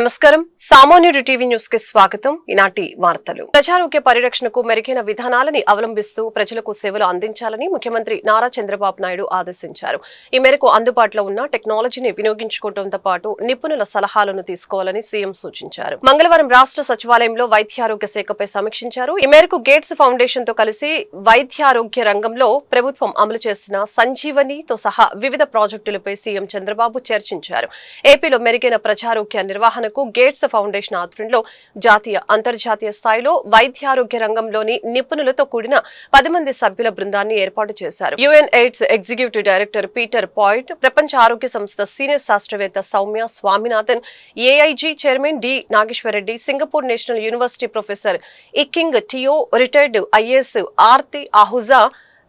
నమస్కారం. సామాన్యుడు TV news కి స్వాగతం. ఈనాటి వార్తలు. ప్రజారోగ్య పరిరక్షణకు మెరుగైన విధానాలని అవలంబిస్తూ ప్రజలకు సేవలు అందించాలని ముఖ్యమంత్రి నారా చంద్రబాబు నాయుడు ఆదేశించారు. ఈ మేరకు అందుబాటులో ఉన్న టెక్నాలజీని వినియోగించుకోవడంతో పాటు నిపుణుల సలహాలను తీసుకోవాలని సీఎం సూచించారు. మంగళవారం రాష్ట్ర సచివాలయంలో వైద్యారోగ్య శాఖపై సమీక్షించారు. ఈ మేరకు గేట్స్ ఫౌండేషన్ తో కలిసి వైద్యారోగ్య రంగంలో ప్రభుత్వం అమలు చేస్తున్న సంజీవనితో సహా వివిధ ప్రాజెక్టులపై సీఎం చంద్రబాబు చర్చించారు. ఏపీలో మెరుగైన ప్రజారోగ్య నిర్వహణ గేట్స్ ఫౌండేషన్ ఆధ్వర్యంలో జాతీయ అంతర్జాతీయ స్థాయిలో వైద్యారోగ్య రంగంలోని నిపుణులతో కూడిన 10 మంది సభ్యుల బృందాన్ని ఏర్పాటు చేశారు. UN AIDS executive director Peter Piot, ప్రపంచ ఆరోగ్య సంస్థ సీనియర్ శాస్త్రవేత్త Soumya Swaminathan, AIG chairman D Nageshwara Reddy, Singapore national university professor Yik Ying Teo, retired IAS Aarti Ahuja,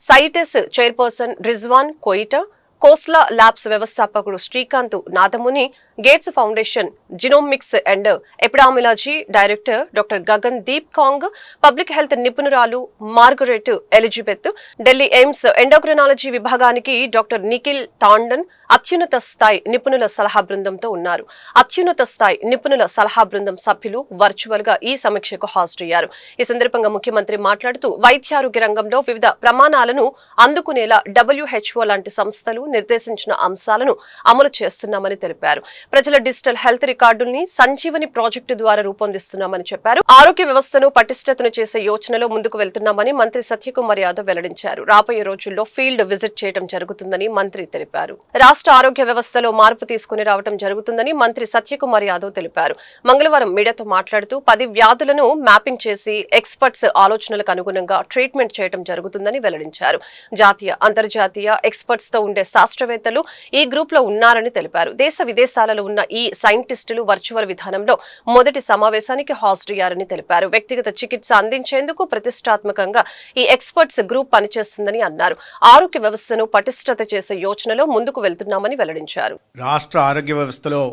సైటెస్ చైర్పర్సన్ రిజ్వాన్ కోయిటా, కోస్లా ల్యాబ్స్ వ్యవస్థాపకుడు Srikanth Nadamuni, Gates foundation genomics and epidemiology director doctor Gagandeep Kang, public health నిపుణురాలు Margaret Elizabeth, Delhi AIIMS endocrinology విభాగానికి doctor Nikhil Tandon అత్యున్నత స్థాయి నిపుణుల సలహా బృందంతో ఉన్నారు. అత్యున్నత స్థాయి నిపుణుల సలహా బృందం సభ్యులు వర్చువల్ గా ఈ సమీక్షకు హాజరయ్యారు. ఈ సందర్భంగా ముఖ్యమంత్రి మాట్లాడుతూ వైద్యారోగ్య రంగంలో వివిధ ప్రమాణాలను అందుకునేలా WHO లాంటి సంస్థలు నిర్దేశించిన అంశాలను అమలు చేస్తున్నామని తెలిపారు. ప్రజల డిజిటల్ హెల్త్ రికార్డుల్ని సంజీవని ప్రాజెక్టు ద్వారా రూపొందిస్తున్నామని చెప్పారు. ఆరోగ్య వ్యవస్థను పటిష్టతను చేసే యోచనలో ముందుకు వెళ్తున్నామని మంత్రి సత్యకుమార్ యాదవ్ వెల్లడించారు. రాబోయే రోజుల్లో ఫీల్డ్ విజిట్ చేయడం జరుగుతుందని మంత్రి తెలిపారు. రాష్ట్ర ఆరోగ్య వ్యవస్థలో మార్పు తీసుకుని రావడం జరుగుతుందని మంత్రి సత్యకుమార్ యాదవ్ తెలిపారు. మంగళవారం మీడియాతో మాట్లాడుతూ 10 వ్యాధులను మ్యాపింగ్ చేసి ఎక్స్పర్ట్స్ ఆలోచనలకు అనుగుణంగా ట్రీట్మెంట్ చేయడం జరుగుతుందని వెల్లడించారు. జాతీయ అంతర్జాతీయ ఎక్స్పర్ట్స్ తో ఉండే శాస్త్రవేత్తలు ఈ గ్రూప్ లో ఉన్నారని తెలిపారు. దేశ విదేశాలలో ఉన్న ఈ సైంటిస్టులు వర్చువల్ విధానంలో మొదటి సమావేశానికి హాజరయ్యారని తెలిపారు. వ్యక్తిగత చికిత్స అందించేందుకు ప్రతిష్టాత్మకంగా ఈ ఎక్స్పర్ట్స్ గ్రూప్ పనిచేస్తుందని అన్నారు. ఆరోగ్య వ్యవస్థను పటిష్టత చేసే యోచనలో ముందుకు వెళ్తున్నామని వెల్లడించారు. రాష్ట్ర ఆరోగ్య వ్యవస్థలో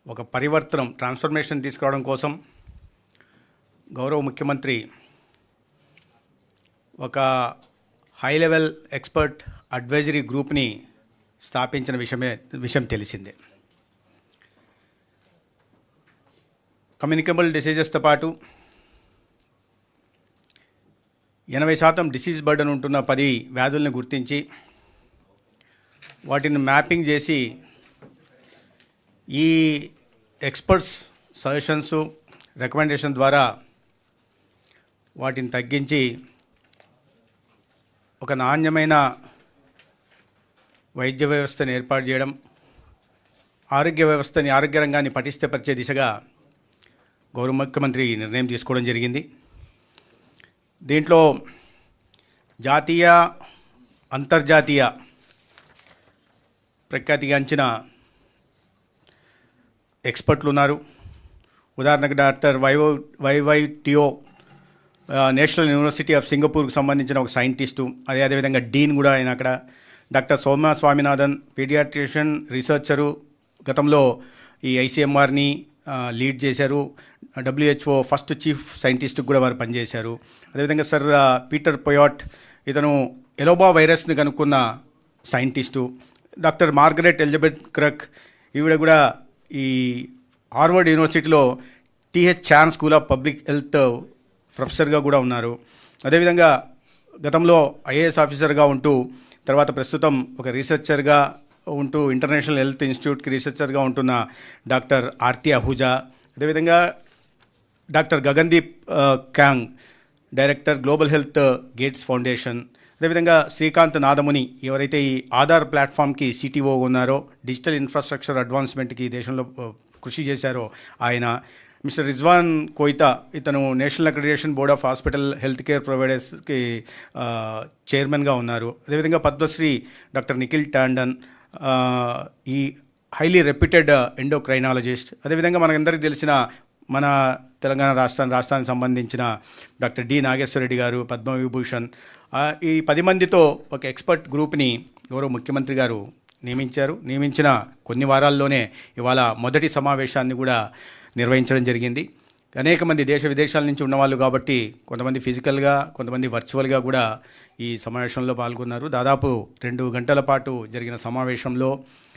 ఒక పరివర్తనం, ట్రాన్స్ఫర్మేషన్ తీసుకురావడం కోసం గౌరవ ముఖ్యమంత్రి ఒక హై లెవెల్ ఎక్స్పర్ట్ అడ్వైజరీ గ్రూప్ని స్థాపించిన విషయం తెలిసిందే. కమ్యూనికబుల్ డిసీజెస్తో పాటు 80% డిసీజ్ బర్డన్ ఉంటున్న 10 వ్యాధుల్ని గుర్తించి వాటిని మ్యాపింగ్ చేసి ఈ ఎక్స్పర్ట్స్ సజెషన్స్, రికమెండేషన్ ద్వారా వాటిని తగ్గించి ఒక నాణ్యమైన వైద్య వ్యవస్థను ఏర్పాటు చేయడం, ఆరోగ్య రంగాన్ని పటిష్టపరిచే దిశగా గౌరవ ముఖ్యమంత్రి నిర్ణయం తీసుకోవడం జరిగింది. దీంట్లో జాతీయ అంతర్జాతీయ ప్రఖ్యాతిగాంచిన ఎక్స్పర్ట్లు ఉన్నారు. ఉదాహరణకు doctor YY Teo, National University of సింగపూర్కు సంబంధించిన ఒక సైంటిస్టు, అదేవిధంగా డీన్ కూడా ఆయన అక్కడ. Doctor Soumya Swaminathan, paediatrician researcher, గతంలో ఈ ICMRని లీడ్ చేశారు. WHO ఫస్ట్ చీఫ్ సైంటిస్ట్ కూడా వారు పనిచేశారు. అదేవిధంగా సర్ పీటర్ పొయాట్, ఇతను ఎలోబా వైరస్ని కనుక్కున్న సైంటిస్టు. డాక్టర్ మార్గరెట్ ఎలిజబెత్ క్రక్, ఈవిడ కూడా ఈ హార్వర్డ్ యూనివర్సిటీలో TH Chan school of public health ప్రొఫెసర్గా కూడా ఉన్నారు. అదేవిధంగా గతంలో IAS ఆఫీసర్గా ఉంటూ తర్వాత ప్రస్తుతం ఒక రీసెర్చర్గా ఉంటూ ఇంటర్నేషనల్ హెల్త్ ఇన్స్టిట్యూట్కి రీసెర్చర్గా ఉంటున్న డాక్టర్ ఆర్తి అహూజా, అదేవిధంగా doctor Gagandeep Kang, director global health Gates Foundation, అదేవిధంగా శ్రీకాంత్ నాదముని, ఎవరైతే ఈ ఆధార్ ప్లాట్ఫామ్కి CTO ఉన్నారో, డిజిటల్ ఇన్ఫ్రాస్ట్రక్చర్ అడ్వాన్స్మెంట్కి దేశంలో కృషి చేశారో ఆయన. మిస్టర్ రిజ్వాన్ కోయితా, ఇతను National Accreditation Board of Hospital Health Care ప్రొవైడర్స్కి చైర్మన్గా ఉన్నారు. అదేవిధంగా పద్మశ్రీ డాక్టర్ నిఖిల్ టాండన్, ఈ హైలీ రెప్యూటెడ్ ఎండోక్రైనాలజిస్ట్. అదేవిధంగా మనకందరికీ తెలిసిన మన తెలంగాణ రాష్ట్రానికి సంబంధించిన డాక్టర్ డి నాగేశ్వరరెడ్డి గారు, పద్మవిభూషణ్. ఈ 10 మందితో ఒక ఎక్స్పర్ట్ గ్రూప్ని గౌరవ ముఖ్యమంత్రి గారు నియమించిన కొన్ని వారాల్లోనే ఇవాళ మొదటి సమావేశాన్ని కూడా నిర్వహించడం జరిగింది. అనేక మంది దేశ విదేశాల నుంచి ఉన్నవాళ్ళు కాబట్టి కొంతమంది ఫిజికల్గా, కొంతమంది వర్చువల్గా కూడా ఈ సమావేశంలో పాల్గొన్నారు. దాదాపు 2 గంటల పాటు జరిగిన సమావేశంలో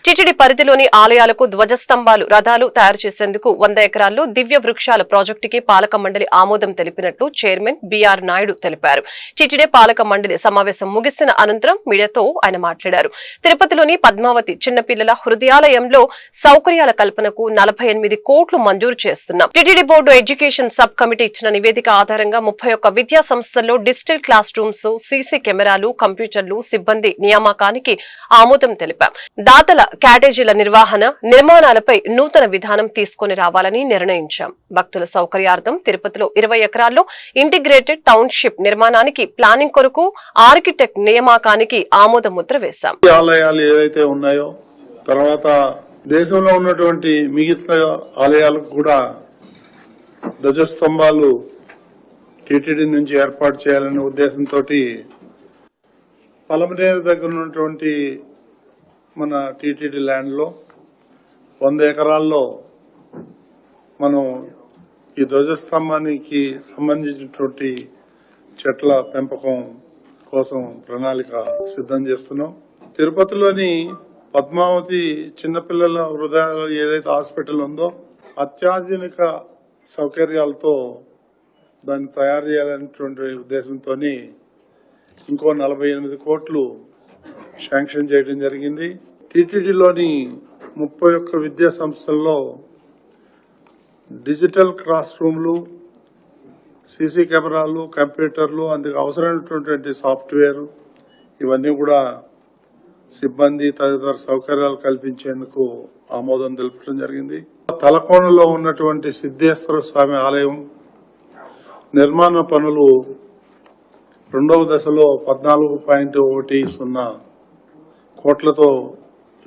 టిటిడి పరిధిలోని ఆలయాలకు ధ్వజస్తంభాలు, రథాలు తయారు చేసేందుకు 100 ఎకరాల్లో దివ్య వృక్షాల ప్రాజెక్టుకి పాలక మండలి ఆమోదం తెలిపినట్లు చైర్మన్ బిఆర్ నాయుడు తెలిపారు. టిటిడి పాలక మండలి సమావేశం ముగిసిన అనంతరం మీడియాతో ఆయన మాట్లాడారు. తిరుపతిలోని పద్మావతి చిన్నపిల్లల హృదయాలయంలో సౌకర్యాల కల్పనకు 48 కోట్లు మంజూరు చేస్తున్నాం. TTD board education sub committee ఇచ్చిన నివేదిక ఆధారంగా 31 విద్యా సంస్థల్లో డిజిటల్ క్లాస్ రూమ్స్, సీసీ కెమెరాలు, కంప్యూటర్లు, సిబ్బంది నియామకానికి ఆమోదం తెలిపాం. దాతల క్యాటేజీల నిర్మాణాలపై నూతన విధానం తీసుకుని రావాలని నిర్ణయించాం. భక్తుల సౌకర్యార్థం తిరుపతిలో 20 ఎకరాల్లో ఇంటిగ్రేటెడ్ టౌన్షిప్ నిర్మాణానికి ప్లానింగ్ కొరకు ఆర్కిటెక్ట్ నియామకానికి ఆమోద ముద్ర వేశాం. ఆలయాలు ఏదైతే ఉన్నాయో, తర్వాత దేశంలో ఉన్నటువంటి మిగతా ఆలయాలకు కూడా ధ్వజస్తంభాలు టీటీడీ నుంచి ఏర్పాటు చేయాలనే ఉద్దేశంతో పలమనేరు దగ్గర ఉన్నటువంటి మన టీటీడీ ల్యాండ్ లో 100 ఎకరాల్లో మనం ఈ ధ్వజస్తంభానికి సంబంధించినటువంటి చెట్ల పెంపకం కోసం ప్రణాళిక సిద్ధం చేస్తున్నాం. తిరుపతిలోని పద్మావతి చిన్నపిల్లల హృదయాలు ఏదైతే హాస్పిటల్ ఉందో అత్యాధునిక సౌకర్యాలతో దాన్ని తయారు చేయాలనేటువంటి ఉద్దేశంతో ఇంకో 48 కోట్లు శాంక్షన్ చేయడం జరిగింది. టీటీడీలోని 31 విద్యా సంస్థల్లో డిజిటల్ క్లాస్ రూమ్లు, సీసీ కెమెరాలు, కంప్యూటర్లు, అందుకు అవసరమైనటువంటి సాఫ్ట్వేర్ ఇవన్నీ కూడా సిబ్బంది తదితర సౌకర్యాలు కల్పించేందుకు ఆమోదం తెలపడం జరిగింది. తలకోనలో ఉన్నటువంటి సిద్ధేశ్వర స్వామి ఆలయం నిర్మాణ పనులు 2వ దశలో 14.10 కోట్లతో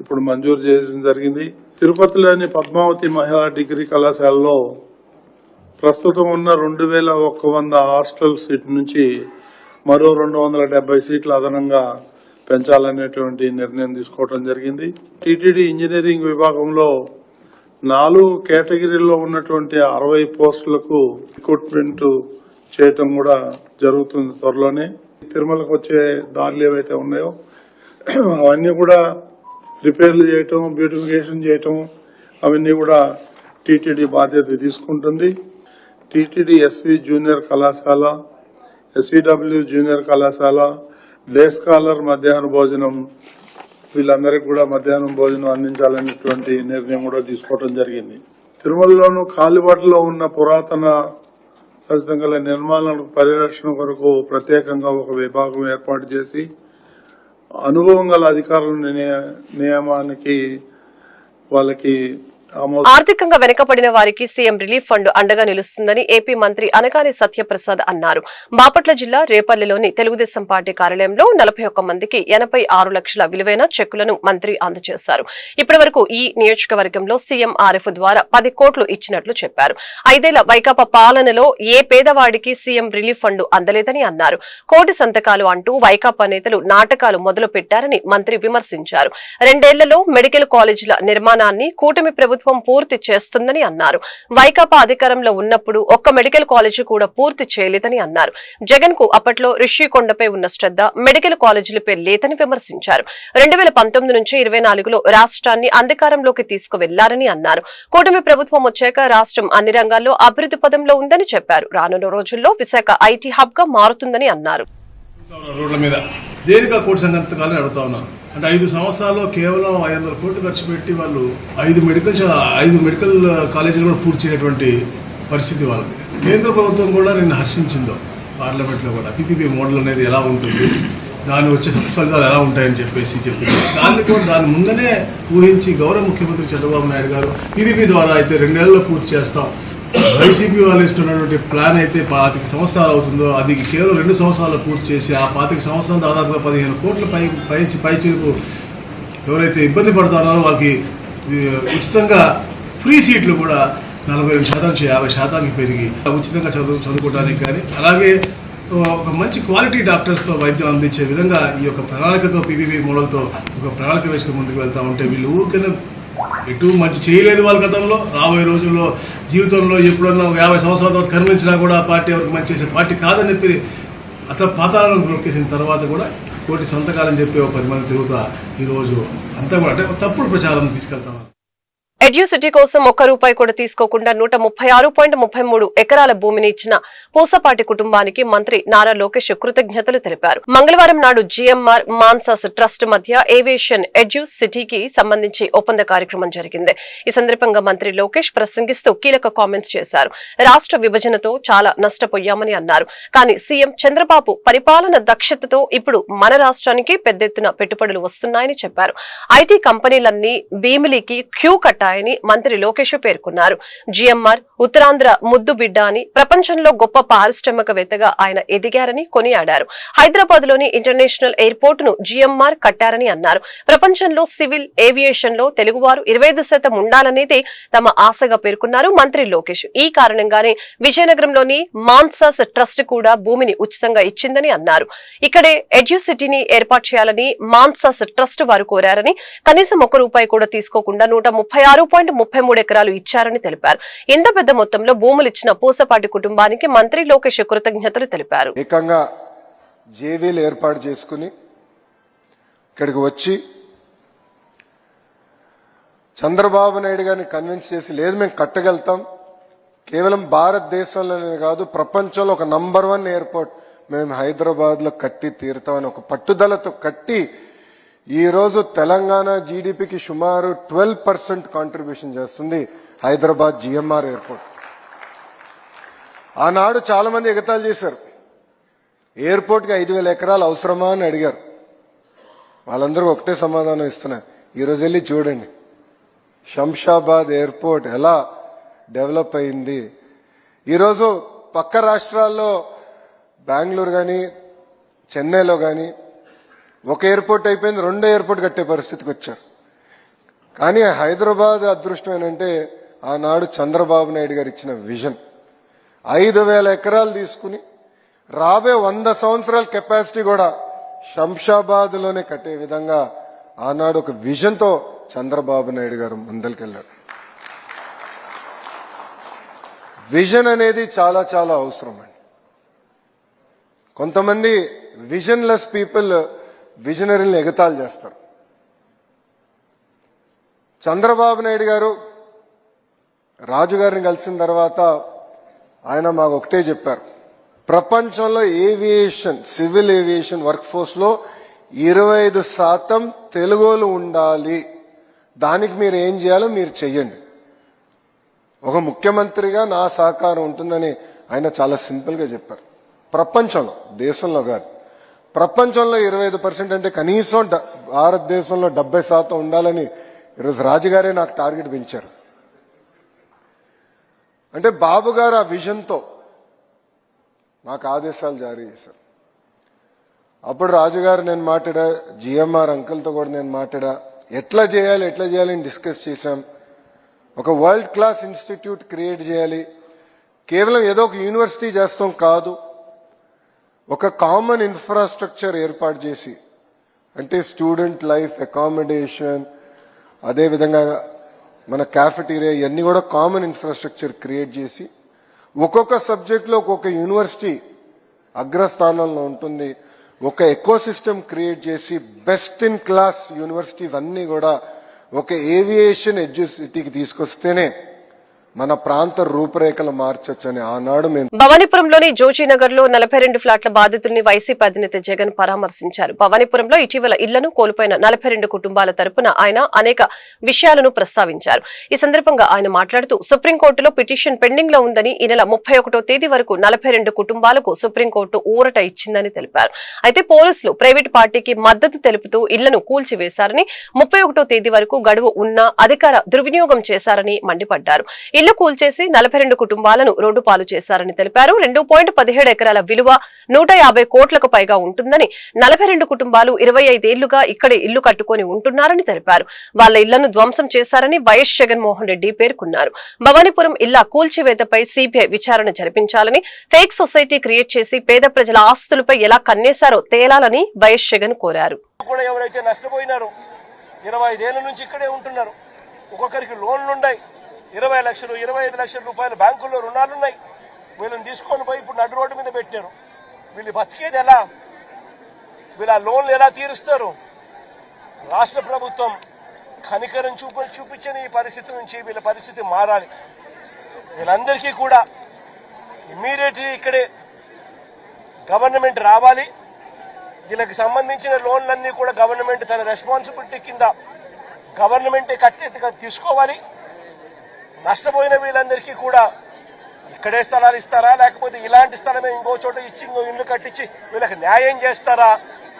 ఇప్పుడు మంజూరు చేయడం జరిగింది. తిరుపతిలోని పద్మావతి మహిళా డిగ్రీ కళాశాలలో ప్రస్తుతం ఉన్న 2100 హాస్టల్ సీట్ నుంచి మరో 270 సీట్లు అదనంగా పెంచాలనేటువంటి నిర్ణయం తీసుకోవడం జరిగింది. టీటీడీ ఇంజనీరింగ్ విభాగంలో 4 కేటగిరీల్లో ఉన్నటువంటి 60 పోస్టులకు రిక్రూట్మెంట్ చేయటం కూడా జరుగుతుంది త్వరలోనే. తిరుమలకు వచ్చే దారులు ఏవైతే ఉన్నాయో అవన్నీ కూడా రిపేర్లు చేయటం, బ్యూటిఫికేషన్ చేయటం అవన్నీ కూడా టీటీడీ బాధ్యత తీసుకుంటుంది. టీటీడీ ఎస్వి జూనియర్ కళాశాల, ఎస్విడబ్ల్యూ జూనియర్ కళాశాల, డే స్కాలర్ మధ్యాహ్న భోజనం వీళ్ళందరికీ కూడా మధ్యాహ్నం భోజనం అందించాలనేటువంటి నిర్ణయం కూడా తీసుకోవడం జరిగింది. తిరుమలలోను కాలిబాటలో ఉన్న పురాతన గల నిర్మాణాల పరిరక్షణ కొరకు ప్రత్యేకంగా ఒక విభాగం ఏర్పాటు చేసి అనుభవం గల అధికారుల నియమానికి వాళ్ళకి ఆర్థికంగా వెనుకబడిన వారికి సీఎం రిలీఫ్ ఫండ్ అండగా నిలుస్తుందని ఏపీ మంత్రి అనగాని సత్యప్రసాద్ అన్నారు. బాపట్ల జిల్లా రేపల్లిలోని తెలుగుదేశం పార్టీ కార్యాలయంలో 41 మందికి 86 లక్షల విలువైన చెక్కులను మంత్రి అందజేశారు. ఇప్పటి వరకు ఈ నియోజకవర్గంలో సీఎంఆర్ఎఫ్ ద్వారా 10 కోట్లు ఇచ్చినట్లు చెప్పారు. 5 ఏళ్ల వైకాపా పాలనలో ఏ పేదవాడికి సీఎం రిలీఫ్ ఫండ్ అందలేదని అన్నారు. కోటి సంతకాలు అంటూ వైకాపా నేతలు నాటకాలు మొదలు పెట్టారని మంత్రి విమర్శించారు. 2 ఏళ్లలో మెడికల్ కాలేజీల నిర్మాణాన్ని కూటమి ప్రభుత్వం పూర్తి చేస్తుందని అన్నారు. వైకాపా అధికారంలో ఉన్నప్పుడు ఒక్క మెడికల్ కాలేజీ కూడా పూర్తి చేయలేదని అన్నారు. జగన్ కు అప్పట్లో రిషికొండపై ఉన్న శ్రద్ధ మెడికల్ కాలేజీలపై లేదని విమర్శించారు. 2019 నుంచి 24లో రాష్ట్రాన్ని అధికారంలోకి తీసుకువెళ్లారని అన్నారు. కూటమి ప్రభుత్వం వచ్చాక రాష్ట్రం అన్ని రంగాల్లో అభివృద్ధి పదంలో ఉందని చెప్పారు. రానున్న రోజుల్లో విశాఖ ఐటీ హబ్ గా మారుతుందని అన్నారు. రోడ్ల మీద దేనిగా కోటి సంగతికాలని అడుగుతా ఉన్నాను. అంటే 5 సంవత్సరాల్లో కేవలం 500 కోట్లు ఖర్చు పెట్టి వాళ్ళు 5 మెడికల్ కాలేజీలు కూడా పూర్తి చేయనటువంటి పరిస్థితి వాళ్ళది. కేంద్ర ప్రభుత్వం కూడా నిన్ను హర్షించిందో పార్లమెంట్ లో కూడా పీపీపీ మోడల్ అనేది ఎలా ఉంటుంది, దాని వచ్చే ఫలితాలు ఎలా ఉంటాయని చెప్పేసి చెప్పింది. దాని ముందనే ఊహించి గౌరవ ముఖ్యమంత్రి చంద్రబాబు నాయుడు గారు పీపీపీ ద్వారా అయితే 2 నెలల్లో పూర్తి చేస్తాం, వైసీపీ వాళ్ళు ఇస్తున్నటువంటి ప్లాన్ అయితే 25 సంవత్సరాలు అవుతుందో అది కేవలం 2 సంవత్సరాలు పూర్తి చేసి ఆ 25 సంవత్సరాలు దాదాపుగా 15 కోట్ల పైచిలకు ఎవరైతే ఇబ్బంది పడుతున్నారో వాళ్ళకి ఉచితంగా ఫ్రీ సీట్లు కూడా 42% నుంచి 50% పెరిగి ఉచితంగా చదువుకోవడానికి కానీ అలాగే ఒక మంచి క్వాలిటీ డాక్టర్స్తో వైద్యం అందించే విధంగా ఈ యొక్క ప్రణాళికతో పీపీపీ మోడల్తో ఒక ప్రణాళిక వేసుకుని ముందుకు వెళ్తూ ఉంటే వీళ్ళు ఊరికైనా ఎటు మంచి చేయలేదు వాళ్ళ గతంలో. రాబోయే రోజుల్లో జీవితంలో ఎప్పుడన్నా 50 సంవత్సరాల తర్వాత కరుణించినా కూడా ఆ పార్టీ ఎవరికి మంచి చేసే పార్టీ కాదని చెప్పి అతను పాతాళాలను నొక్కేసిన తర్వాత కూడా కోటి సంతకాలని చెప్పి 10 మంది తిరుగుతా ఈరోజు అంతా కూడా అంటే తప్పుడు ప్రచారం తీసుకెళ్తాం. ఎడ్యూసిటీ కోసం ₹1 కూడా తీసుకోకుండా 136.33 ఎకరాల భూమిని ఇచ్చిన పూసపాటి కుటుంబానికి మంత్రి నారా లోకేష్ కృతజ్ఞతలు తెలిపారు. మంగళవారం నాడు జీఎంఆర్ మాన్సాస్ ట్రస్ట్ మధ్య ఏవియేషన్ ఎడ్యూసిటీకి సంబంధించి ఒప్పంద కార్యక్రమం జరిగింది. ఈ సందర్భంగా మంత్రి లోకేష్ ప్రసంగిస్తూ కీలక కామెంట్స్ చేశారు. రాష్ట్ర విభజనతో చాలా నష్టపోయామని అన్నారు. కానీ సీఎం చంద్రబాబు పరిపాలన దక్షతతో ఇప్పుడు మన రాష్ట్రానికి పెద్ద ఎత్తున పెట్టుబడులు వస్తున్నాయని చెప్పారు. ఐటీ కంపెనీలన్నీ భీమిలికి క్యూ కట్టాయని మంత్రి లోకేష్ పేర్కొన్నారు. జీఎంఆర్ ఉత్తరాంధ్ర ముద్దు బిడ్డ అని, ప్రపంచంలో గొప్ప పారిశ్రామికవేత్తగా ఆయన ఎదిగారని కొనియాడారు. హైదరాబాద్ లోని ఇంటర్నేషనల్ ఎయిర్పోర్ట్ ను జీఎంఆర్ కట్టారని అన్నారు. ప్రపంచంలో సివిల్ ఏవియేషన్ లో తెలుగువారు 25% ఉండాలనేది తమ ఆశగా పేర్కొన్నారు మంత్రి లోకేష్. ఈ కారణంగానే విజయనగరంలోని మాన్సాస్ ట్రస్ట్ కూడా భూమిని ఉచితంగా ఇచ్చిందని అన్నారు. ఇక్కడే ఎడ్యూసిటీని ఏర్పాటు చేయాలని మాన్సాస్ ట్రస్ట్ వారు కోరారని, కనీసం ₹1 కూడా తీసుకోకుండా 136.33 ఎకరాలు ఇచ్చారని తెలిపారు. ఇంత పెద్ద మొత్తంలో భూములిచ్చిన పూసపాటి కుటుంబానికి మంత్రి లోకేష్ కృతజ్ఞతలు తెలిపారు. ఏకంగా జేవీలు ఏర్పాటు చేసుకుని ఇక్కడికి వచ్చి చంద్రబాబు నాయుడు గారిని కన్విన్స్ చేసి, లేదు మేము కట్టగలుగుతాం, కేవలం భారతదేశంలోనే కాదు ప్రపంచంలో ఒక నంబర్ 1 ఎయిర్పోర్ట్ మేము హైదరాబాద్ లో కట్టి తీరుతామని ఒక పట్టుదలతో కట్టి ఈ రోజు తెలంగాణ జీడీపీకి సుమారు 12% కాంట్రిబ్యూషన్ చేస్తుంది హైదరాబాద్ జీఎంఆర్ ఎయిర్పోర్ట్. ఆనాడు చాలా మంది ఎగతాళి చేశారు, ఎయిర్పోర్ట్ కి 5,000 ఎకరాలు అవసరమా అని అడిగారు. వాళ్ళందరూ ఒకటే సమాధానం ఇస్తున్నా. ఈ రోజు వెళ్ళి చూడండి శంషాబాద్ ఎయిర్పోర్ట్ ఎలా డెవలప్ అయింది. ఈరోజు పక్క రాష్ట్రాల్లో బెంగళూరు కానీ చెన్నైలో కానీ ఒక ఎయిర్పోర్ట్ అయిపోయింది, 2వ ఎయిర్పోర్ట్ కట్టే పరిస్థితికి వచ్చారు. కానీ హైదరాబాద్ అదృష్టం ఏంటంటే ఆనాడు చంద్రబాబు నాయుడు గారు ఇచ్చిన విజన్ 5,000 ఎకరాలు తీసుకుని రాబోయే 100 సంవత్సరాల కెపాసిటీ కూడా శంషాబాద్ లోనే కట్టే విధంగా ఆనాడు ఒక విజన్ తో చంద్రబాబు నాయుడు గారు ముందరికెళ్లారు. విజన్ అనేది చాలా చాలా అవసరం అండి. కొంతమంది విజన్లెస్ పీపుల్ విజనరీని ఎగతాళి చేస్తారు. చంద్రబాబు నాయుడు గారు రాజుగారిని కలిసిన తర్వాత ఆయన మాకు ఒకటే చెప్పారు, ప్రపంచంలో aviation civil aviation work force లో 25% తెలుగోలు ఉండాలి, దానికి మీరు ఏం చేయాలో మీరు చెయ్యండి. ఒక ముఖ్యమంత్రిగా నా సహకారం ఉంటుందని ఆయన చాలా సింపుల్ గా చెప్పారు. ప్రపంచంలో, దేశంలో కాదు, ప్రపంచంలో 25% అంటే కనీసం భారతదేశంలో 70% ఉండాలని ఈరోజు రాజుగారే నాకు టార్గెట్ పెంచారు. అంటే బాబు గారు ఆ విజన్తో మాకు ఆదేశాలు జారీ చేశారు. అప్పుడు రాజుగారు నేను మాట్లాడా, జిఎంఆర్ అంకుల్తో కూడా నేను మాట్లాడా, ఎట్లా చేయాలి డిస్కస్ చేశాం. ఒక వరల్డ్ క్లాస్ ఇన్స్టిట్యూట్ క్రియేట్ చేయాలి, కేవలం ఏదో ఒక యూనివర్సిటీ చేస్తాం కాదు, ఒక కామన్ ఇన్ఫ్రాస్ట్రక్చర్ ఏర్పాటు చేసి, అంటే స్టూడెంట్ లైఫ్ అకామిడేషన్, అదేవిధంగా మన క్యాఫెటీరియా, ఇవన్నీ కూడా కామన్ ఇన్ఫ్రాస్ట్రక్చర్ క్రియేట్ చేసి ఒక్కొక్క సబ్జెక్ట్లో ఒక్కొక్క యూనివర్సిటీ అగ్రస్థానంలో ఉంటుంది. ఒక ఎకోసిస్టమ్ క్రియేట్ చేసి బెస్ట్ ఇన్ క్లాస్ యూనివర్సిటీస్ అన్ని కూడా ఒక ఏవియేషన్ ఎడ్యుసిటీకి తీసుకొస్తేనే మన ప్రాంత రూపురేఖలు మార్చొచ్చని ఆనాడు మేము. భవానీపురంలోని జోజీనగర్ లో 42 ఫ్లాట్ల బాధితుల్ని వైసీపీ అధినేత జగన్ పరామర్శించారు. భవానీపురంలో ఇటీవల ఇళ్లను కోల్పోయిన 42 కుటుంబాల తరపున ఆయన అనేక విషయాలను ప్రస్తావించారు. ఈ సందర్భంగా ఆయన మాట్లాడుతూ సుప్రీంకోర్టులో పిటిషన్ పెండింగ్ లో ఉందని, ఈ నెల 31వ తేదీ వరకు 42 కుటుంబాలకు సుప్రీంకోర్టు ఊరట ఇచ్చిందని తెలిపారు. అయితే పోలీసులు ప్రైవేట్ పార్టీకి మద్దతు తెలుపుతూ ఇళ్లను కూల్చివేశారని, 31వ తేదీ వరకు గడువు ఉన్నా అధికార దుర్వినియోగం చేశారని మండిపడ్డారు. ఇల్లు కూల్చేసి 42 కుటుంబాలను రోడ్డు పాలు చేశారని తెలిపారు. 2.17 ఎకరాల విలువ 150 కోట్లకు పైగా ఉంటుందని, 42 కుటుంబాలు 25 ఏళ్లుగా ఇక్కడే ఇల్లు కట్టుకుని ఉంటున్నారని తెలిపారు. వాళ్ల ఇళ్లను ధ్వంసం చేశారని వైఎస్ జగన్మోహన్ రెడ్డి పేర్కొన్నారు. భవానీపురం ఇళ్ల కూల్చివేతపై సిబిఐ విచారణ జరిపించాలని, ఫేక్ సొసైటీ క్రియేట్ చేసి పేద ప్రజల ఆస్తులపై ఎలా కన్నేశారో తేలాలని వైఎస్ జగన్ కోరారు. 25 ఏళ్ల నుంచి ఇక్కడే ఉంటున్నారు. ఒక్కొక్కరికి లోన్లున్నాయి, 20 లక్షలు 25 లక్షల రూపాయలు బ్యాంకుల్లో రుణాలున్నాయి. వీళ్ళని తీసుకొని పోయి ఇప్పుడు నడు రోడ్డు మీద పెట్టారు. వీళ్ళు బతికేది ఎలా? వీళ్ళ లోన్లు ఎలా తీరుస్తారు? రాష్ట్ర ప్రభుత్వం కనికరం చూపించని ఈ పరిస్థితి నుంచి వీళ్ళ పరిస్థితి మారాలి. వీళ్ళందరికీ కూడా ఇమ్మీడియట్లీ ఇక్కడే గవర్నమెంట్ రావాలి. వీళ్ళకి సంబంధించిన లోన్లన్నీ కూడా గవర్నమెంట్ తన రెస్పాన్సిబిలిటీ కింద గవర్నమెంటే కట్టేట్టుగా తీసుకోవాలి. నష్టపోయిన వీళ్ళందరికీ కూడా ఇక్కడే స్థలాలు ఇస్తారా, లేకపోతే ఇలాంటి స్థలమే ఇంకో చోట ఇచ్చి ఇంకో ఇల్లు కట్టించి వీళ్ళకి న్యాయం చేస్తారా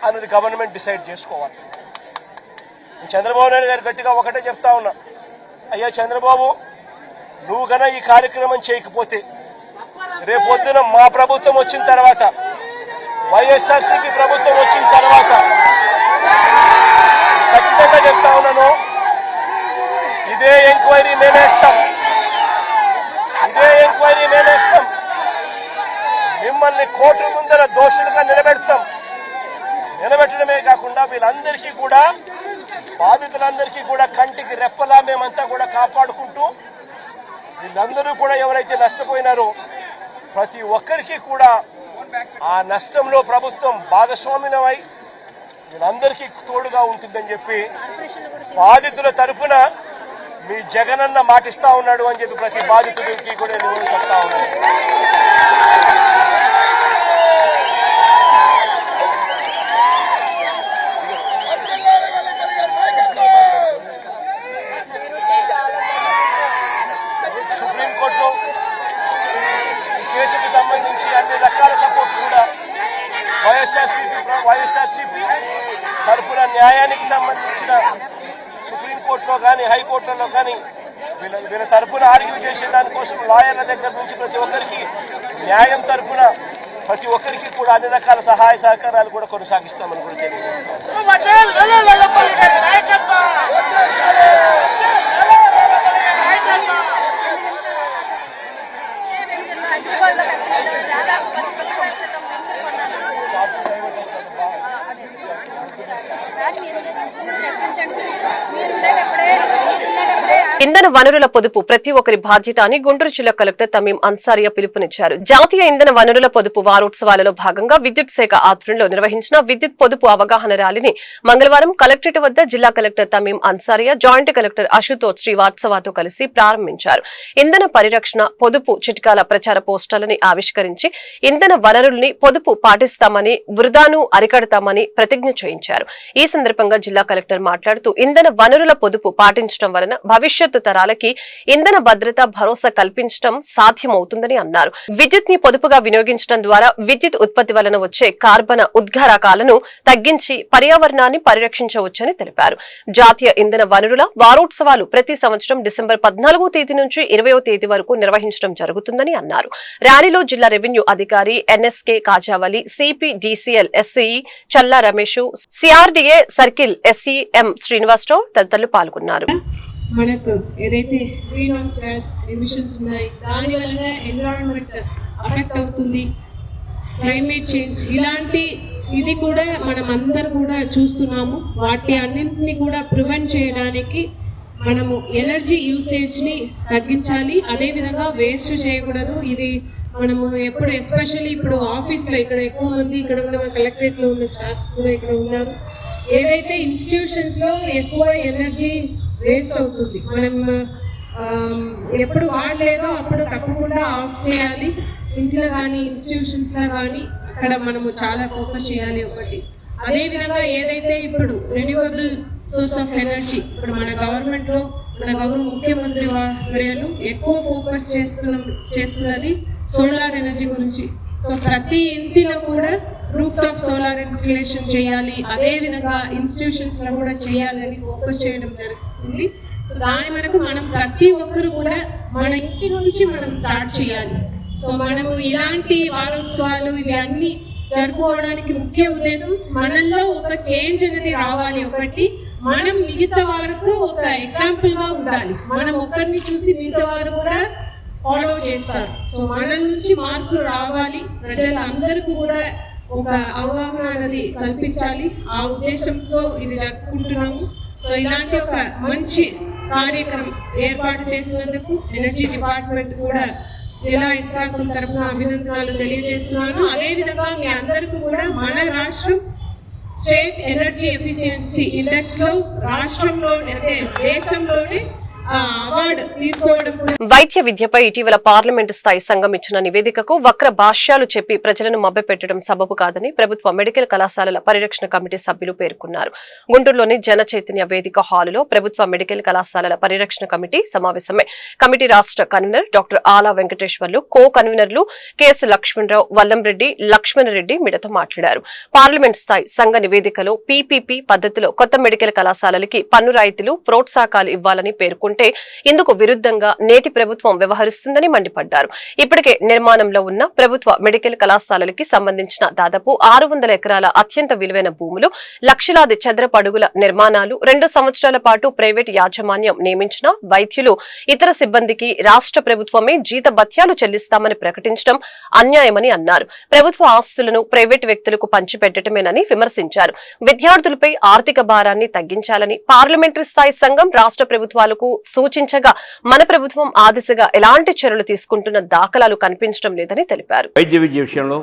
అన్నది గవర్నమెంట్ డిసైడ్ చేసుకోవాలి. చంద్రబాబు నాయుడు గారు గట్టిగా ఒకటే చెప్తా ఉన్నా, అయ్యా చంద్రబాబు, నువ్వు గన ఈ కార్యక్రమం చేయకపోతే రేపొద్దున మా ప్రభుత్వం వచ్చిన తర్వాత, వైఎస్ఆర్సీపీ ప్రభుత్వం వచ్చిన తర్వాత ఖచ్చితంగా చెప్తా ఉన్నాను, ఇదే ఎంక్వైరీ మేమేస్తాం, మిమ్మల్ని కోర్టు ముందర దోషులుగా నిలబెట్టడమే కాకుండా వీళ్ళందరికీ కూడా, బాధితులందరికీ కూడా కంటికి రెప్పలా మేమంతా కూడా కాపాడుకుంటూ, వీళ్ళందరూ కూడా ఎవరైతే నష్టపోయినారో ప్రతి ఒక్కరికి కూడా ఆ నష్టంలో ప్రభుత్వం భాగస్వామ్యమై వీళ్ళందరికీ తోడుగా ఉంటుందని చెప్పి బాధితుల తరఫున మీ జగనన్న మాటిస్తా ఉన్నాడు అని చెప్పి ప్రతి బాధితుడికి కూడా నేను చెప్తా ఉన్నాను. సుప్రీంకోర్టులో ఈ కేసుకు సంబంధించి అన్ని రకాల సపోర్ట్ కూడా వైఎస్ఆర్సీపీ తరఫున న్యాయానికి సంబంధించిన సుప్రీంకోర్టులో కానీ హైకోర్టులో కానీ వీళ్ళ తరఫున ఆర్గ్యూ చేసే దానికోసం లాయర్ల దగ్గర నుంచి ప్రతి ఒక్కరికి న్యాయం తరఫున ప్రతి ఒక్కరికి కూడా అన్ని రకాల సహాయ సహకారాలు కూడా కొనసాగిస్తామని కూడా తెలియజేస్తాం. ఇంధన వనరుల పొదుపు ప్రతి ఒక్కరి బాధ్యత అని గుంటూరు జిల్లా కలెక్టర్ తమీం అన్సారియా పిలుపునిచ్చారు. జాతీయ ఇంధన వనరుల పొదుపు వారోత్సవాలలో భాగంగా విద్యుత్ శాఖ ఆధ్వర్యంలో నిర్వహించిన విద్యుత్ పొదుపు అవగాహన ర్యాలీని మంగళవారం కలెక్టరేట్ వద్ద జిల్లా collector Tameem Ansariya, joint collector Ashutosh శ్రీవాత్సవాతో కలిసి ప్రారంభించారు. ఇంధన పరిరక్షణ, పొదుపు చిట్కాల ప్రచార పోస్టర్లని ఆవిష్కరించి ఇంధన వనరుల్ని పొదుపు పాటిస్తామని, వృధాను అరికడతామని ప్రతిజ్ఞ చేయించారు. ఈ సందర్భంగా జిల్లా కలెక్టర్ మాట్లాడుతూ ఇంధన వనరుల పొదుపు పాటించడం వలన భవిష్యత్తు తరాలకి ఇంధన భద్రత, భరోసా కల్పించడం సాధ్యమవుతుందని అన్నారు. విద్యుత్ ని పొదుపుగా వినియోగించడం ద్వారా విద్యుత్ ఉత్పత్తి వలన వచ్చే కార్బన ఉద్గారకాలను తగ్గించి పర్యావరణాన్ని పరిరక్షించవచ్చని తెలిపారు. జాతీయ ఇంధన వనరుల వారోత్సవాలు ప్రతి సంవత్సరం డిసెంబర్ 14వ తేదీ నుంచి 20వ తేదీ వరకు నిర్వహించడం జరుగుతుందని అన్నారు. ర్యాలీలో జిల్లా రెవెన్యూ అధికారి ఎన్ఎస్కే కాజావలి, సిపిడిసిఎల్ ఎస్ఈ చల్లా రమేష్, సిఆర్డీఏ సర్కిల్ ఎస్ఈ ఎం శ్రీనివాసరావు తదితరులు పాల్గొన్నారు. మనకు ఏదైతే గ్రీన్ హౌస్ గ్యాస్ ఎమిషన్స్ ఉన్నాయి, దాని వలన ఎన్విరాన్మెంట్ అఫెక్ట్ అవుతుంది, క్లైమేట్ చేంజ్, ఇలాంటి ఇది కూడా మనం అందరూ కూడా చూస్తున్నాము. వాటి అన్నింటినీ కూడా ప్రివెంట్ చేయడానికి మనము ఎనర్జీ యూసేజ్ని తగ్గించాలి, అదేవిధంగా వేస్ట్ చేయకూడదు. ఇది మనము ఎప్పుడు ఎస్పెషల్లీ ఇప్పుడు ఆఫీస్లో ఇక్కడ ఎక్కువ మంది ఇక్కడ ఉన్న కలెక్టరేట్లో ఉన్న స్టాఫ్స్ కూడా ఇక్కడ ఉన్నారు. ఏదైతే ఇన్స్టిట్యూషన్స్లో ఎక్కువ ఎనర్జీ వేస్ట్ అవుతుంది, మనం ఎప్పుడు వాడలేదో అప్పుడు తప్పకుండా ఆఫ్ చేయాలి. ఇంట్లో కానీ ఇన్స్టిట్యూషన్స్లో కానీ అక్కడ మనము చాలా ఫోకస్ చేయాలి ఒకటి. అదేవిధంగా ఏదైతే ఇప్పుడు రెన్యూవబుల్ సోర్స్ ఆఫ్ ఎనర్జీ ఇప్పుడు మన గవర్నమెంట్లో మన గౌరవ ముఖ్యమంత్రి వర్యులు ఎక్కువ ఫోకస్ చేస్తున్నది సోలార్ ఎనర్జీ గురించి. సో ప్రతి ఇంటిలో కూడా రూఫ్ టాప్ సోలార్ ఇన్స్టలేషన్ చేయాలి, అదేవిధంగా ఇన్స్టిట్యూషన్స్లో కూడా చేయాలని ఫోకస్ చేయడం జరుగుతుంది. సో దాని మనకు మనం ప్రతి ఒక్కరు కూడా మన ఇంటి నుంచి మనం స్టార్ట్ చేయాలి. సో మనము ఇలాంటి వారోత్సవాలు ఇవి అన్ని జరుపుకోవడానికి ముఖ్య ఉద్దేశం మనల్లో ఒక చేంజ్ అనేది రావాలి. ఒకటి, మనం మిగతా వారికి ఒక ఎగ్జాంపుల్ గా ఉండాలి. మనం ఒకరిని చూసి మిగతా వారు కూడా ఫాలో చేస్తారు. సో మన నుంచి మార్పులు రావాలి, ప్రజలందరికీ కూడా ఒక అవగాహన అనేది కల్పించాలి. ఆ ఉద్దేశంతో ఇది జరుపుకుంటున్నాము. సో ఇలాంటి ఒక మంచి కార్యక్రమం ఏర్పాటు చేసినందుకు ఎనర్జీ డిపార్ట్మెంట్ కూడా జిల్లా యంత్రాంగం తరఫున అభినందనలు తెలియజేస్తున్నాను. అదేవిధంగా మీ అందరికీ కూడా మన రాష్ట్రం స్టేట్ ఎనర్జీ ఎఫిషియన్సీ ఇండెక్స్ లో రాష్ట్రంలో అంటే దేశంలోనే అవార్డు తీసుకోవడం కూడా. వైద్య విద్యపై ఇటీవల పార్లమెంటు స్థాయి సంఘం ఇచ్చిన నివేదికకు వక్ర భాష్యాలు చెప్పి ప్రజలను మభ్యపెట్టడం సబబు కాదని ప్రభుత్వ మెడికల్ కళాశాలల పరిరక్షణ కమిటీ సభ్యులు పేర్కొన్నారు. గుంటూరులోని జన చైతన్య వేదిక హాలులో ప్రభుత్వ మెడికల్ కళాశాలల పరిరక్షణ కమిటీ సమావేశమై కమిటీ రాష్ట్ర కన్వీనర్ డాక్టర్ ఆలా వెంకటేశ్వర్లు, కో కన్వీనర్లు కెఎస్ లక్ష్మణరావు, వల్లంరెడ్డి, లక్ష్మణరెడ్డి మీడియాతో మాట్లాడారు. పార్లమెంట్ స్థాయి సంఘ నివేదికలో పీపీపీ పద్ధతిలో కొత్త మెడికల్ కళాశాలలకి పన్ను రాయితీలు, ప్రోత్సాహకాలు ఇవ్వాలని పేర్కొంటే ఇందుకు విరుద్ధంగా నేటి ప్రభుత్వం వ్యవహరిస్తుందని మండిపడ్డారు. ఇప్పటికే నిర్మాణంలో ఉన్న ప్రభుత్వ మెడికల్ కళాశాలలకి సంబంధించిన దాదాపు 600 ఎకరాల అత్యంత విలువైన భూములు, లక్షలాది చదరపు అడుగుల నిర్మాణాలు, 2 సంవత్సరాల పాటు ప్రైవేట్ యాజమాన్యం నియమించిన వైద్యులు, ఇతర సిబ్బందికి రాష్ట్ర ప్రభుత్వమే జీతభత్యాలు చెల్లిస్తామని ప్రకటించడం అన్యాయమని అన్నారు. ప్రభుత్వ ఆస్తులను ప్రైవేటు వ్యక్తులకు పంచిపెట్టడమేనని విమర్శించారు. విద్యార్థులపై ఆర్థిక భారాన్ని తగ్గించాలని పార్లమెంటరీ స్థాయి సంఘం రాష్ట్ర ప్రభుత్వాలకు సూచించగా మన ప్రభుత్వం ఆ దిశగా ఎలాంటి చర్యలు తీసుకుంటున్న దాఖలాలు కనిపించడం లేదని తెలిపారు. వైద్య విద్య విషయంలో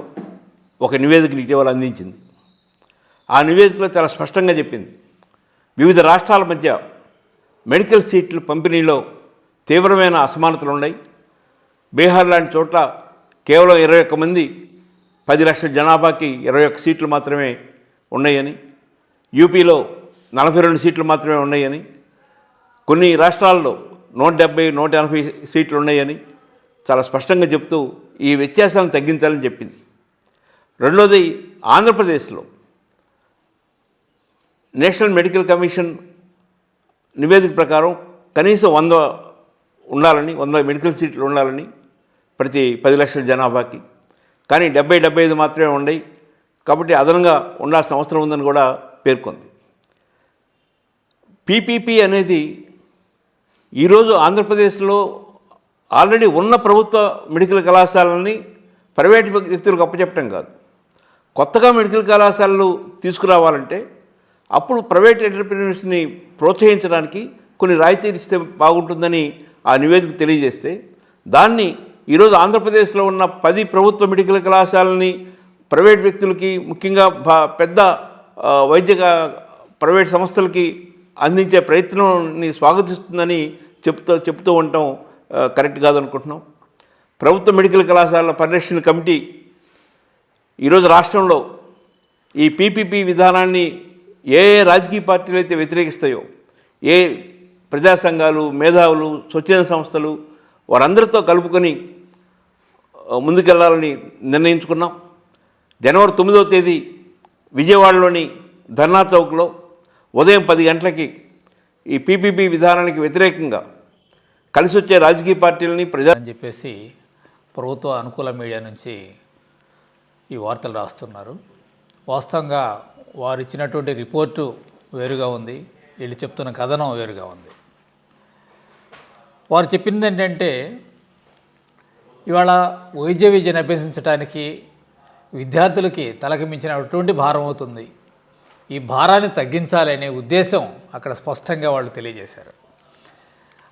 ఒక నివేదికను ఇటీవల అందించింది. ఆ నివేదికలో చాలా స్పష్టంగా చెప్పింది, వివిధ రాష్ట్రాల మధ్య మెడికల్ సీట్ల పంపిణీలో తీవ్రమైన అసమానతలు ఉన్నాయి. బీహార్ లాంటి చోట్ల కేవలం 21 మంది 10 లక్షల జనాభాకి 21 సీట్లు మాత్రమే ఉన్నాయని, యూపీలో 42 సీట్లు మాత్రమే ఉన్నాయని, కొన్ని రాష్ట్రాల్లో 170, 180 సీట్లు ఉన్నాయని చాలా స్పష్టంగా చెప్తూ ఈ వ్యత్యాసాలను తగ్గించాలని చెప్పింది. రెండోది, ఆంధ్రప్రదేశ్లో నేషనల్ మెడికల్ కమిషన్ నివేదిక ప్రకారం కనీసం 100 ఉండాలని, 100 మెడికల్ సీట్లు ఉండాలని ప్రతి 10 లక్షల జనాభాకి. కానీ 70-75 మాత్రమే ఉన్నాయి. కాబట్టి అదనంగా ఉండాల్సిన అవసరం ఉందని కూడా పేర్కొంది. పీపీపీ అనేది ఈరోజు ఆంధ్రప్రదేశ్లో ఆల్రెడీ ఉన్న ప్రభుత్వ మెడికల్ కళాశాలని ప్రైవేటు వ్యక్తులకు అప్పచెప్పడం కాదు, కొత్తగా మెడికల్ కళాశాలలు తీసుకురావాలంటే అప్పుడు ప్రైవేట్ ఎంటర్ప్రినర్స్ని ప్రోత్సహించడానికి కొన్ని రాయితీలు ఇస్తే బాగుంటుందని ఆ నివేదిక తెలియజేస్తే, దాన్ని ఈరోజు ఆంధ్రప్రదేశ్లో ఉన్న 10 ప్రభుత్వ మెడికల్ కళాశాలని ప్రైవేట్ వ్యక్తులకి, ముఖ్యంగా పెద్ద వైద్య ప్రైవేట్ సంస్థలకి అందించే ప్రయత్నాన్ని స్వాగతిస్తుందని చెప్తూ ఉండటం కరెక్ట్ కాదనుకుంటున్నాం. ప్రభుత్వ మెడికల్ కళాశాలల పరిరక్షణ కమిటీ ఈరోజు రాష్ట్రంలో ఈ పీపీపీ విధానాన్ని ఏ రాజకీయ పార్టీలు అయితే వ్యతిరేకిస్తాయో, ఏ ప్రజా సంఘాలు, మేధావులు, స్వచ్ఛంద సంస్థలు వారందరితో కలుపుకొని ముందుకెళ్లాలని నిర్ణయించుకున్నాం. జనవరి 9వ తేదీ విజయవాడలోని ధర్నా చౌక్లో ఉదయం 10 గంటలకి ఈ పీపీపీ విధానానికి వ్యతిరేకంగా కలిసి వచ్చే రాజకీయ పార్టీలని అని చెప్పేసి ప్రభుత్వ అనుకూల మీడియా నుంచి ఈ వార్తలు రాస్తున్నారు. వాస్తవంగా వారు ఇచ్చినటువంటి రిపోర్టు వేరుగా ఉంది, వీళ్ళు చెప్తున్న కథనం వేరుగా ఉంది. వారు చెప్పింది ఏంటంటే, ఇవాళ వైద్య విద్యను అభ్యసించడానికి విద్యార్థులకి తలకి మించినటువంటి భారం అవుతుంది. ఈ భారాన్ని తగ్గించాలనే ఉద్దేశం అక్కడ స్పష్టంగా వాళ్ళు తెలియజేశారు.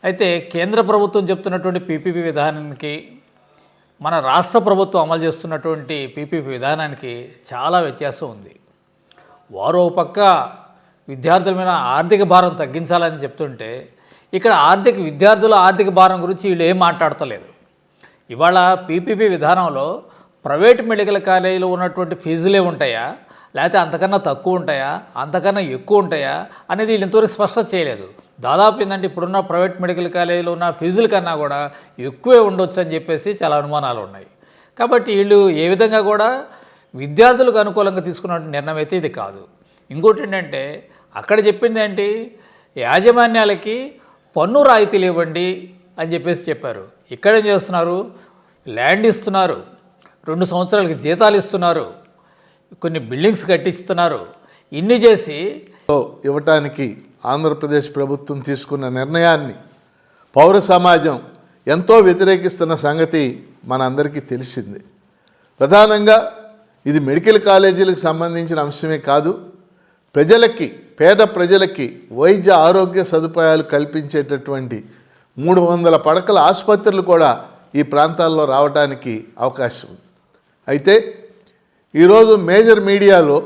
అయితే కేంద్ర ప్రభుత్వం చెప్తున్నటువంటి పీపీపీ విధానానికి, మన రాష్ట్ర ప్రభుత్వం అమలు చేస్తున్నటువంటి పీపీపీ విధానానికి చాలా వ్యత్యాసం ఉంది. వారు ఒక పక్క విద్యార్థుల మీద ఆర్థిక భారం తగ్గించాలని చెప్తుంటే, ఇక్కడ విద్యార్థుల ఆర్థిక భారం గురించి వీళ్ళు ఏం మాట్లాడతలేదు. ఇవాళ పీపీపీ విధానంలో ప్రైవేట్ మెడికల్ కాలేజీలో ఉన్నటువంటి ఫీజులే ఉంటాయా, లేకపోతే అంతకన్నా తక్కువ ఉంటాయా, అంతకన్నా ఎక్కువ ఉంటాయా అనేది వీళ్ళు ఇంతవరకు స్పష్టత చేయలేదు. దాదాపు ఏంటంటే ఇప్పుడున్న ప్రైవేట్ మెడికల్ కాలేజీలో ఉన్న ఫీజుల కన్నా కూడా ఎక్కువే ఉండొచ్చు అని చెప్పేసి చాలా అనుమానాలు ఉన్నాయి. కాబట్టి వీళ్ళు ఏ విధంగా కూడా విద్యార్థులకు అనుకూలంగా తీసుకున్న నిర్ణయం అయితే ఇది కాదు. ఇంకోటి ఏంటంటే, అక్కడ చెప్పింది ఏంటి, యాజమాన్యాలకి పన్ను రాయితీలు ఇవ్వండి అని చెప్పేసి చెప్పారు. ఇక్కడేం చేస్తున్నారు, ల్యాండ్ ఇస్తున్నారు, 2 సంవత్సరాలకి జీతాలు ఇస్తున్నారు, కొన్ని బిల్డింగ్స్ కట్టిస్తున్నారు. ఇన్ని చేసి ఇవ్వటానికి ఆంధ్రప్రదేశ్ ప్రభుత్వం తీసుకున్న నిర్ణయాన్ని పౌర సమాజం ఎంతో వ్యతిరేకిస్తున్న సంగతి మన అందరికీ తెలిసింది. ప్రధానంగా ఇది మెడికల్ కాలేజీలకు సంబంధించిన అంశమే కాదు, ప్రజలకి, పేద ప్రజలకి వైద్య ఆరోగ్య సదుపాయాలు కల్పించేటటువంటి 300 పడకల ఆసుపత్రులు కూడా ఈ ప్రాంతాల్లో రావడానికి అవకాశం ఉంది. అయితే ఈరోజు మేజర్ మీడియాలో,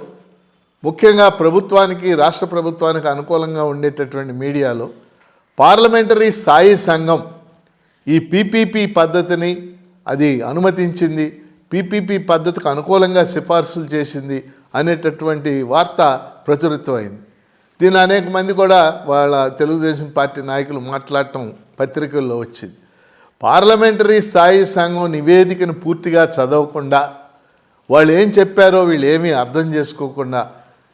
ముఖ్యంగా ప్రభుత్వానికి, రాష్ట్ర ప్రభుత్వానికి అనుకూలంగా ఉండేటటువంటి మీడియాలో పార్లమెంటరీ స్థాయి సంఘం ఈ పీపీపీ పద్ధతిని అది అనుమతించింది, పీపీపీ పద్ధతికి అనుకూలంగా సిఫార్సులు చేసింది అనేటటువంటి వార్త ప్రచురితమైంది. దీన్ని అనేక మంది కూడా వాళ్ళ తెలుగుదేశం పార్టీ నాయకులు మాట్లాడటం పత్రికల్లో వచ్చింది. పార్లమెంటరీ స్థాయి సంఘం నివేదికను పూర్తిగా చదవకుండా, వాళ్ళు ఏం చెప్పారో వీళ్ళు ఏమీ అర్థం చేసుకోకుండా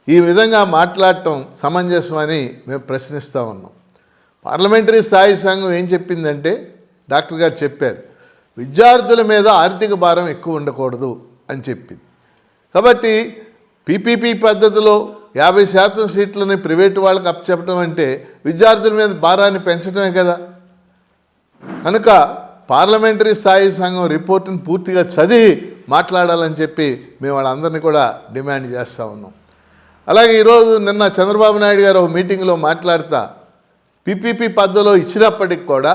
ఈ విధంగా మాట్లాడటం సమంజసమని మేము ప్రశ్నిస్తూ ఉన్నాం. పార్లమెంటరీ స్థాయి సంఘం ఏం చెప్పిందంటే, డాక్టర్ గారు చెప్పారు, విద్యార్థుల మీద ఆర్థిక భారం ఎక్కువ ఉండకూడదు అని చెప్పింది. కాబట్టి పీపీపీ పద్ధతిలో 50% సీట్లని ప్రైవేటు వాళ్ళకి అప్పచెప్పడం అంటే విద్యార్థుల మీద భారాన్ని పెంచడమే కదా. కనుక పార్లమెంటరీ స్థాయి సంఘం రిపోర్టును పూర్తిగా చదివి మాట్లాడాలని చెప్పి మేము వాళ్ళందరినీ కూడా డిమాండ్ చేస్తూ ఉన్నాం. అలాగే ఈరోజు నిన్న చంద్రబాబు నాయుడు గారు ఒక మీటింగ్లో మాట్లాడుతూ పీపీపీ పద్ధతిలో ఇచ్చినప్పటికి కూడా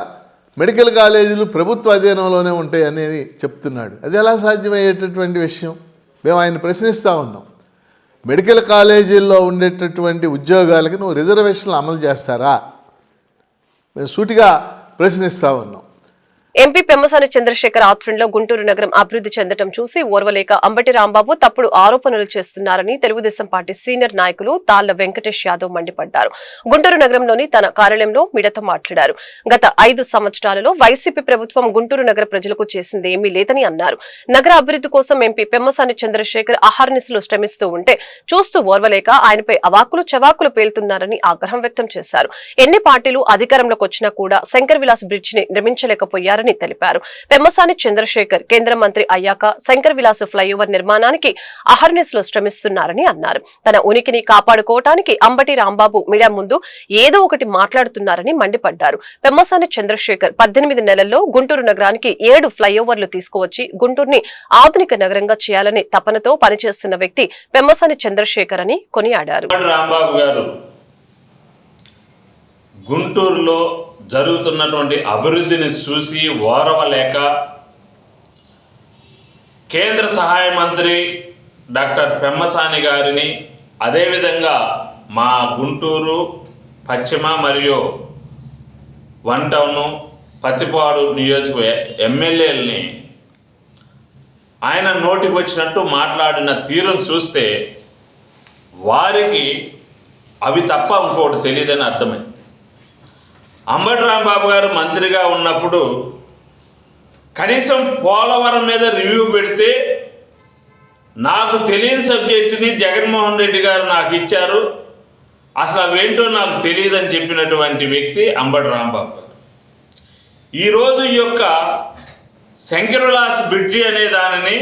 మెడికల్ కాలేజీలు ప్రభుత్వ అధీనంలోనే ఉంటాయి అనేది చెప్తున్నాడు. అది ఎలా సాధ్యమయ్యేటటువంటి విషయం? మేము ఆయన ప్రశ్నిస్తూ ఉన్నాం. మెడికల్ కాలేజీల్లో ఉండేటటువంటి ఉద్యోగాలకి నువ్వు రిజర్వేషన్లు అమలు చేస్తారా? మేము సూటిగా ప్రశ్నిస్తూ ఉన్నాం. ఎంపీ పెమ్మసాని చంద్రశేఖర్ ఆధ్వర్యంలో గుంటూరు నగరం అభివృద్ధి చెందడం చూసి ఓర్వలేక అంబటి రాంబాబు తప్పుడు ఆరోపణలు చేస్తున్నారని తెలుగుదేశం పార్టీ సీనియర్ నాయకులు తాళ్ల వెంకటేష్ యాదవ్ మండిపడ్డారు. గుంటూరు నగరంలోని తన కార్యాలయంలో మీడియాతో మాట్లాడారు. గత 5 సంవత్సరాలలో వైసీపీ ప్రభుత్వం గుంటూరు నగర ప్రజలకు చేసింది ఏమీ లేదని అన్నారు. నగర అభివృద్ధి కోసం ఎంపీ పెమ్మసాని చంద్రశేఖర్ అహర్నిశలు శ్రమిస్తూ ఉంటే చూస్తూ ఓర్వలేక ఆయనపై అవాకులు చవాకులు పేలుతున్నారని ఆగ్రహం వ్యక్తం చేశారు. ఎన్ని పార్టీలు అధికారంలోకి వచ్చినా కూడా శంకర్ విలాస్ బ్రిడ్జ్ ని నిర్మించలేకపోయారు తెలిపారు. పెమ్మసాని చంద్రశేఖర్ కేంద్ర మంత్రి అయ్యాక శంకర్ విలాస్ ఫ్లైఓవర్ నిర్మాణానికి అహర్నిశలు శ్రమిస్తున్నారని అన్నారు. తన ఉనికిని కాపాడుకోవటానికి అంబటి రాంబాబు మీడియా ముందు ఏదో ఒకటి మాట్లాడుతున్నారని మండిపడ్డారు. పెమ్మసాని చంద్రశేఖర్ 18 నెలల్లో గుంటూరు నగరానికి 7 ఫ్లైఓవర్లు తీసుకువచ్చి గుంటూరుని ఆధునిక నగరంగా చేయాలని తపనతో పనిచేస్తున్న వ్యక్తి పెమ్మసాని చంద్రశేఖర్ అని కొనియాడారు. రాంబాబు గారు గుంటూరులో జరుగుతున్నటువంటి అభివృద్ధిని చూసి ఓరవలేక కేంద్ర సహాయ మంత్రి డాక్టర్ పెమ్మసాని గారిని, అదేవిధంగా మా గుంటూరు పశ్చిమ మరియు 1 టౌను పత్తిపాడు నియోజకవర్గ ఎమ్మెల్యేలని ఆయన నోటికి వచ్చినట్టు మాట్లాడిన తీరును చూస్తే వారికి అవి తప్ప ఇంకోటి తెలియదని అర్థమైంది. అంబటి రాంబాబు గారు మంత్రిగా ఉన్నప్పుడు కనీసం పోలవరం మీద రివ్యూ పెడితే నాకు తెలియని సబ్జెక్టుని జగన్మోహన్ రెడ్డి గారు నాకు ఇచ్చారు, అసలు అవేంటో నాకు తెలియదని చెప్పినటువంటి వ్యక్తి అంబటి రాంబాబు గారు. ఈరోజు ఈ యొక్క శంకర్ విలాస్ బ్రిడ్జి అనే దానిని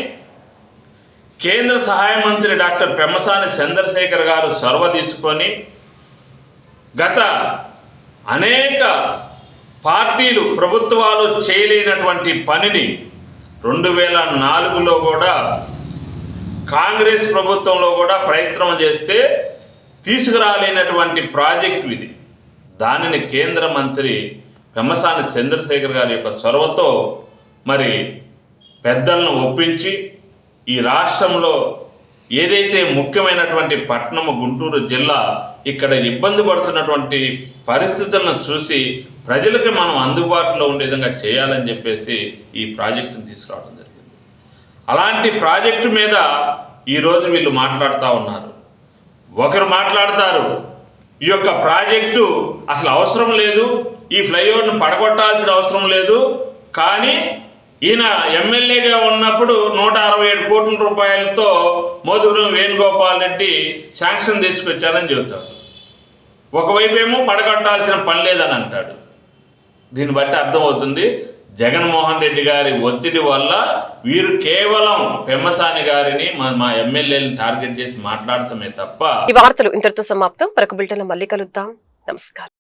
కేంద్ర సహాయ మంత్రి డాక్టర్ పెమ్మసాని చంద్రశేఖర్ గారు చొరవ తీసుకొని గత అనేక పార్టీలు ప్రభుత్వాలు చేయలేనటువంటి పనిని 2004లో కూడా కాంగ్రెస్ ప్రభుత్వంలో కూడా ప్రయత్నం చేస్తే తీసుకురాలేనటువంటి ప్రాజెక్టు ఇది. దానిని కేంద్ర మంత్రి పెమ్మసాని చంద్రశేఖర్ గారి యొక్క చొరవతో మరి పెద్దలను ఒప్పించి ఈ రాష్ట్రంలో ఏదైతే ముఖ్యమైనటువంటి పట్టణము గుంటూరు జిల్లా ఇక్కడ ఇబ్బంది పడుతున్నటువంటి పరిస్థితులను చూసి ప్రజలకి మనం అందుబాటులో ఉండే విధంగా చేయాలని చెప్పేసి ఈ ప్రాజెక్టును తీసుకురావడం జరిగింది. అలాంటి ప్రాజెక్టు మీద ఈరోజు వీళ్ళు మాట్లాడుతూ ఉన్నారు. ఒకరు మాట్లాడతారు ఈ యొక్క ప్రాజెక్టు అసలు అవసరం లేదు, ఈ ఫ్లైఓవర్ను పడగొట్టాల్సిన అవసరం లేదు, కానీ ఈయన ఎమ్మెల్యేగా ఉన్నప్పుడు 167 కోట్ల రూపాయలతో మోదుగురం వేణుగోపాల్ రెడ్డి శాంక్షన్ తీసుకొచ్చారని చెబుతాడు. ఒకవైపు ఏమో పడగొట్టాల్సిన పని లేదని అంటాడు. దీన్ని బట్టి అర్థమవుతుంది జగన్మోహన్ రెడ్డి గారి ఒత్తిడి వల్ల వీరు కేవలం పెమ్మసాని గారిని మా ఎమ్మెల్యేలను టార్గెట్ చేసి మాట్లాడటమే తప్ప. ఈ వార్తలు ఇంతటితో సమాప్తం. మరొక బులెటిన్లో మళ్ళీ కలుద్దాం. నమస్కారం.